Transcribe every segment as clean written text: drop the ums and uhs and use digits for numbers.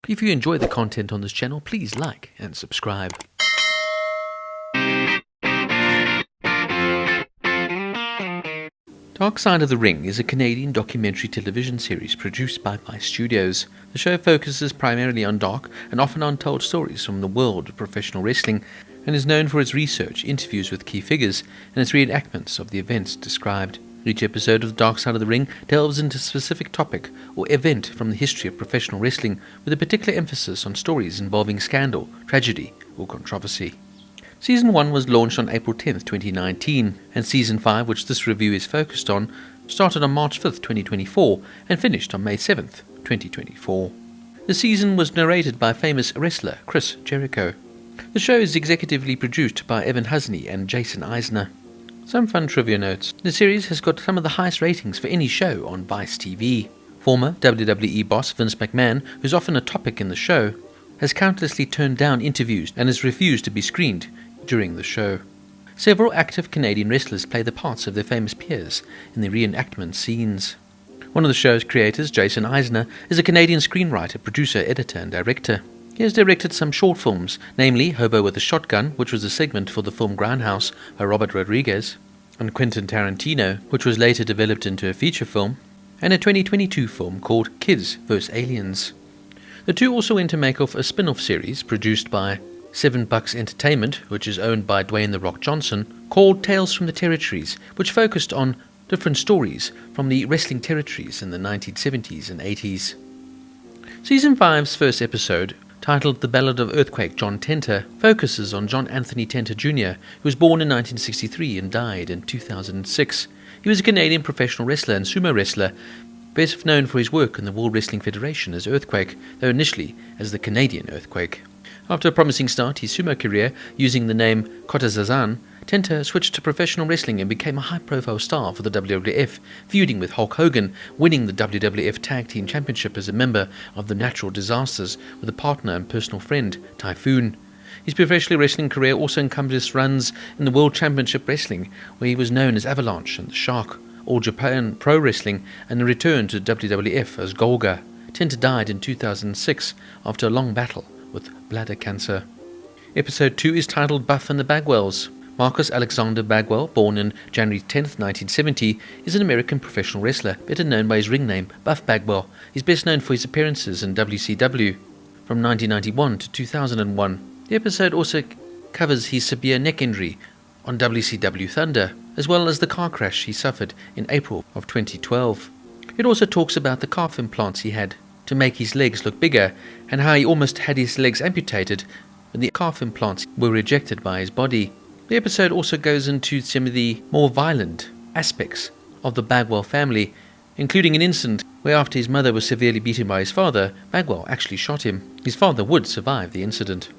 If you enjoy the content on this channel, please like and subscribe. Dark Side of the Ring is a Canadian documentary television series produced by Vice Studios. The show focuses primarily on dark and often untold stories from the world of professional wrestling and is known for its research, interviews with key figures, and its reenactments of the events described. Each episode of The Dark Side of the Ring delves into a specific topic or event from the history of professional wrestling with a particular emphasis on stories involving scandal, tragedy, or controversy. Season 1 was launched on April 10, 2019, and Season 5, which this review is focused on, started on March 5, 2024, and finished on May 7, 2024. The season was narrated by famous wrestler Chris Jericho. The show is executively produced by Evan Husney and Jason Eisner. Some fun trivia notes. The series has got some of the highest ratings for any show on Vice TV. Former WWE boss Vince McMahon, who's often a topic in the show, has countlessly turned down interviews and has refused to be screened during the show. Several active Canadian wrestlers play the parts of their famous peers in the reenactment scenes. One of the show's creators, Jason Eisner, is a Canadian screenwriter, producer, editor and director. He has directed some short films, namely Hobo with a Shotgun, which was a segment for the film Grindhouse by Robert Rodriguez, and Quentin Tarantino, which was later developed into a feature film, and a 2022 film called Kids vs. Aliens. The two also went to make off a spin-off series produced by Seven Bucks Entertainment, which is owned by Dwayne "The Rock" Johnson, called Tales from the Territories, which focused on different stories from the wrestling territories in the 1970s and 80s. Season 5's first episode, titled The Ballad of Earthquake John Tenter, focuses on John Anthony Tenter Jr., who was born in 1963 and died in 2006. He was a Canadian professional wrestler and sumo wrestler, best known for his work in the World Wrestling Federation as Earthquake, though initially as the Canadian Earthquake. After a promising start to his sumo career using the name Kotazazan, Tenter switched to professional wrestling and became a high-profile star for the WWF, feuding with Hulk Hogan, winning the WWF Tag Team Championship as a member of the Natural Disasters with a partner and personal friend, Typhoon. His professional wrestling career also encompassed runs in the World Championship Wrestling, where he was known as Avalanche and the Shark, All Japan Pro Wrestling, and a return to WWF as Golga. Tenter died in 2006 after a long battle with bladder cancer. Episode 2 is titled Buff and the Bagwells. Marcus Alexander Bagwell, born on January 10, 1970, is an American professional wrestler, better known by his ring name, Buff Bagwell. He's best known for his appearances in WCW from 1991 to 2001. The episode also covers his severe neck injury on WCW Thunder, as well as the car crash he suffered in April of 2012. It also talks about the calf implants he had to make his legs look bigger, and how he almost had his legs amputated when the calf implants were rejected by his body. The episode also goes into some of the more violent aspects of the Bagwell family, including an incident where after his mother was severely beaten by his father, Bagwell actually shot him. His father would survive the incident.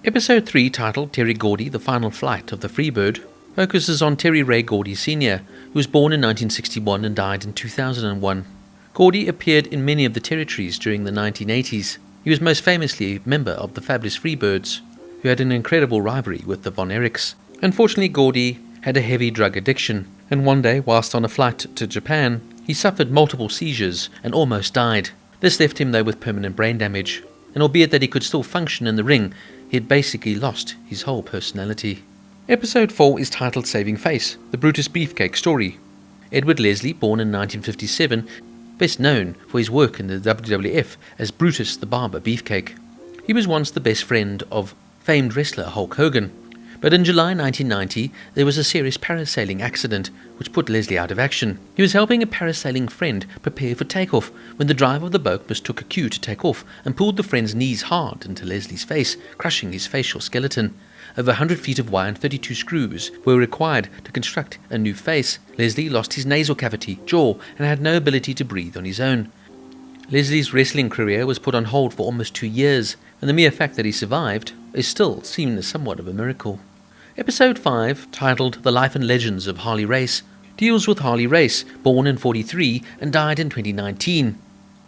Episode 3, titled Terry Gordy, The Final Flight of the Freebird, focuses on Terry Ray Gordy Sr., who was born in 1961 and died in 2001. Gordy appeared in many of the territories during the 1980s. He was most famously a member of the Fabulous Freebirds, who had an incredible rivalry with the Von Erichs. Unfortunately, Gordy had a heavy drug addiction, and one day, whilst on a flight to Japan, he suffered multiple seizures and almost died. This left him, though, with permanent brain damage, and albeit that he could still function in the ring, he had basically lost his whole personality. Episode 4 is titled Saving Face, The Brutus Beefcake Story. Edward Leslie, born in 1957, best known for his work in the WWF as Brutus the Barber Beefcake. He was once the best friend of famed wrestler Hulk Hogan, but in July 1990 there was a serious parasailing accident which put Leslie out of action. He was helping a parasailing friend prepare for takeoff when the driver of the boat mistook a cue to take off and pulled the friend's knees hard into Leslie's face, crushing his facial skeleton. Over 100 feet of wire and 32 screws were required to construct a new face. Leslie lost his nasal cavity, jaw, and had no ability to breathe on his own. Leslie's wrestling career was put on hold for almost 2 years, and the mere fact that he survived is still seen as somewhat of a miracle. Episode 5, titled The Life and Legends of Harley Race, deals with Harley Race, born in 1943 and died in 2019.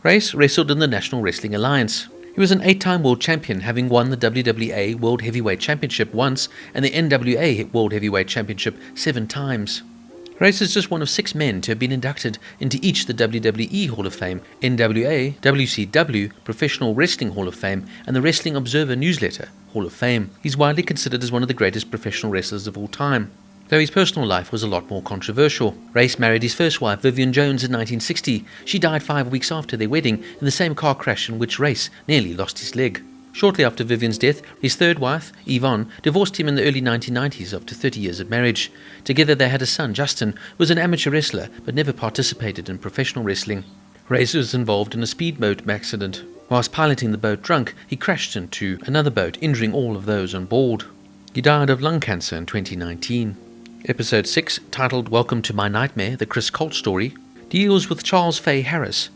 Race wrestled in the National Wrestling Alliance. He was an 8-time world champion, having won the WWA World Heavyweight Championship once and the NWA World Heavyweight Championship 7 times. Race is just one of 6 men to have been inducted into each the WWE Hall of Fame, NWA, WCW, Professional Wrestling Hall of Fame, and the Wrestling Observer Newsletter Hall of Fame. He's widely considered as one of the greatest professional wrestlers of all time, though his personal life was a lot more controversial. Race married his first wife, Vivian Jones, in 1960. She died 5 weeks after their wedding in the same car crash in which Race nearly lost his leg. Shortly after Vivian's death, his third wife, Yvonne, divorced him in the early 1990s after 30 years of marriage. Together they had a son, Justin, who was an amateur wrestler but never participated in professional wrestling. Race was involved in a speedboat accident. Whilst piloting the boat drunk, he crashed into another boat, injuring all of those on board. He died of lung cancer in 2019. Episode 6, titled Welcome to My Nightmare, the Chris Colt Story, deals with Charles Fay Harris.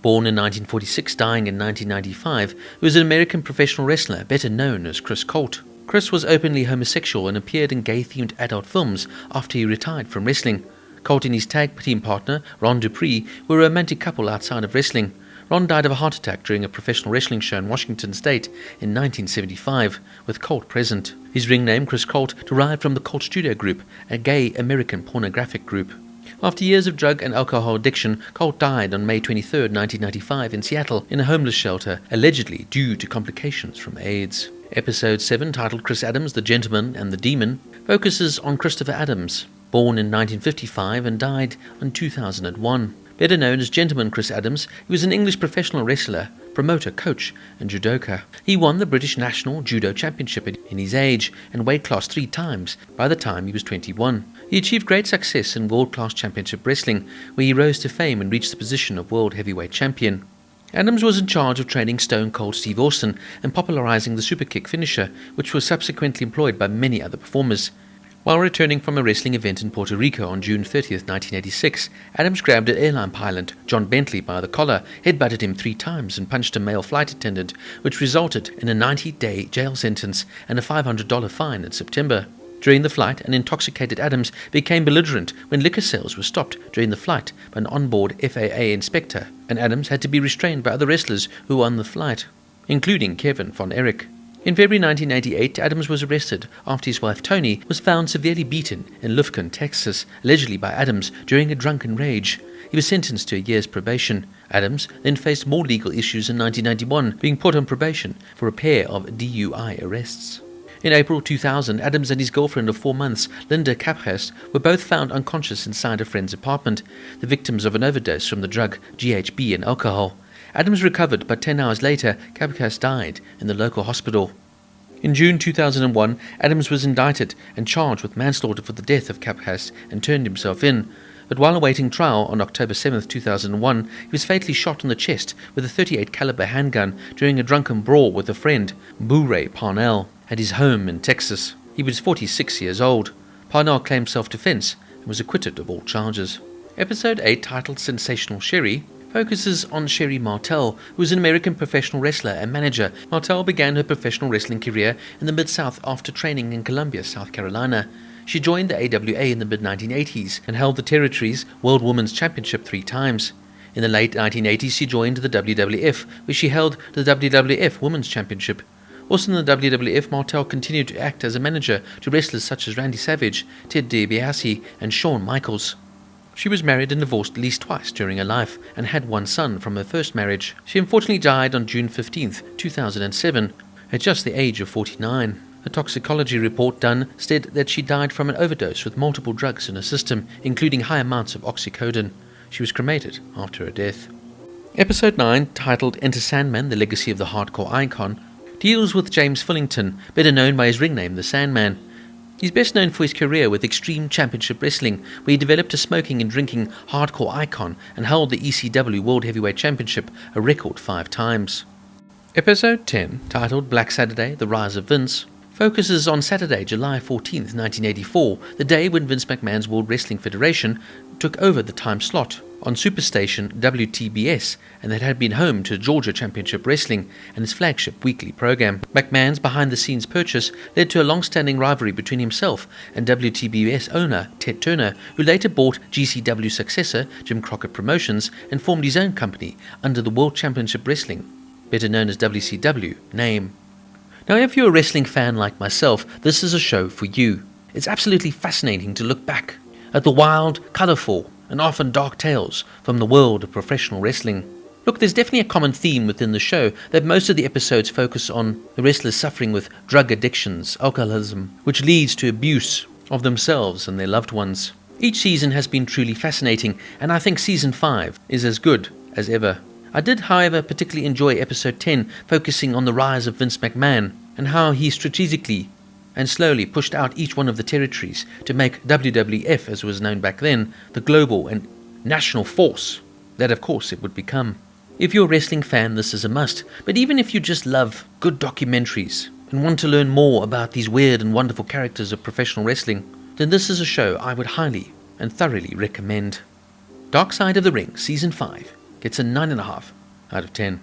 Born in 1946, dying in 1995, he was an American professional wrestler, better known as Chris Colt. Chris was openly homosexual and appeared in gay-themed adult films after he retired from wrestling. Colt and his tag team partner, Ron Dupree, were a romantic couple outside of wrestling. Ron died of a heart attack during a professional wrestling show in Washington State in 1975, with Colt present. His ring name, Chris Colt, derived from the Colt Studio Group, a gay American pornographic group. After years of drug and alcohol addiction, Colt died on May 23, 1995 in Seattle in a homeless shelter, allegedly due to complications from AIDS. Episode 7, titled Chris Adams, the Gentleman and the Demon, focuses on Christopher Adams, born in 1955 and died in 2001. Better known as Gentleman Chris Adams, he was an English professional wrestler, promoter, coach, and judoka. He won the British National Judo Championship in his age and weight class 3 times by the time he was 21. He achieved great success in world-class championship wrestling, where he rose to fame and reached the position of world heavyweight champion. Adams was in charge of training Stone Cold Steve Austin and popularizing the superkick finisher, which was subsequently employed by many other performers. While returning from a wrestling event in Puerto Rico on June 30, 1986, Adams grabbed an airline pilot, John Bentley, by the collar, headbutted him 3 times and punched a male flight attendant, which resulted in a 90-day jail sentence and a $500 fine in September. During the flight, an intoxicated Adams became belligerent when liquor sales were stopped during the flight by an onboard FAA inspector, and Adams had to be restrained by other wrestlers who were on the flight, including Kevin Von Erich. In February 1988, Adams was arrested after his wife Toni was found severely beaten in Lufkin, Texas, allegedly by Adams during a drunken rage. He was sentenced to a year's probation. Adams then faced more legal issues in 1991, being put on probation for a pair of DUI arrests. In April 2000, Adams and his girlfriend of 4 months, Linda Caphurst, were both found unconscious inside a friend's apartment, the victims of an overdose from the drug GHB and alcohol. Adams recovered, but 10 hours later, Caphurst died in the local hospital. In June 2001, Adams was indicted and charged with manslaughter for the death of Caphurst and turned himself in. But while awaiting trial on October 7, 2001, he was fatally shot in the chest with a .38 caliber handgun during a drunken brawl with a friend, Boo-Ray Parnell, at his home in Texas. He was 46 years old. Parnell claimed self-defense and was acquitted of all charges. Episode 8, titled Sensational Sherry, focuses on Sherry Martel, who was an American professional wrestler and manager. Martel began her professional wrestling career in the Mid-South after training in Columbia, South Carolina. She joined the AWA in the mid-1980s and held the territory's World Women's Championship 3 times. In the late 1980s, she joined the WWF, where she held the WWF Women's Championship. Also in the WWF, Martel continued to act as a manager to wrestlers such as Randy Savage, Ted DiBiase, and Shawn Michaels. She was married and divorced at least twice during her life and had 1 son from her first marriage. She unfortunately died on June 15, 2007, at just the age of 49. A toxicology report done stated that she died from an overdose with multiple drugs in her system, including high amounts of oxycodone. She was cremated after her death. Episode 9, titled Enter Sandman, the Legacy of the Hardcore Icon, deals with James Fullington, better known by his ring name, the Sandman. He's best known for his career with Extreme Championship Wrestling, where he developed a smoking and drinking hardcore icon and held the ECW World Heavyweight Championship a record 5 times. Episode 10, titled Black Saturday, The Rise of Vince, focuses on Saturday, July 14, 1984, the day when Vince McMahon's World Wrestling Federation took over the time slot on Superstation WTBS, and that had been home to Georgia Championship Wrestling and its flagship weekly program. McMahon's behind-the-scenes purchase led to a long-standing rivalry between himself and WTBS owner Ted Turner, who later bought GCW successor Jim Crockett Promotions and formed his own company under the World Championship Wrestling, better known as WCW, name. Now, if you're a wrestling fan like myself, this is a show for you. It's absolutely fascinating to look back at the wild, colourful, and often dark tales from the world of professional wrestling. Look, there's definitely a common theme within the show that most of the episodes focus on the wrestlers suffering with drug addictions, alcoholism, which leads to abuse of themselves and their loved ones. Each season has been truly fascinating, and I think Season 5 is as good as ever. I did, however, particularly enjoy Episode 10, focusing on the rise of Vince McMahon and how he strategically and slowly pushed out each one of the territories to make WWF, as it was known back then, the global and national force that, of course, it would become. If you're a wrestling fan, this is a must, but even if you just love good documentaries and want to learn more about these weird and wonderful characters of professional wrestling, then this is a show I would highly and thoroughly recommend. Dark Side of the Ring Season 5 gets a 9.5 out of 10.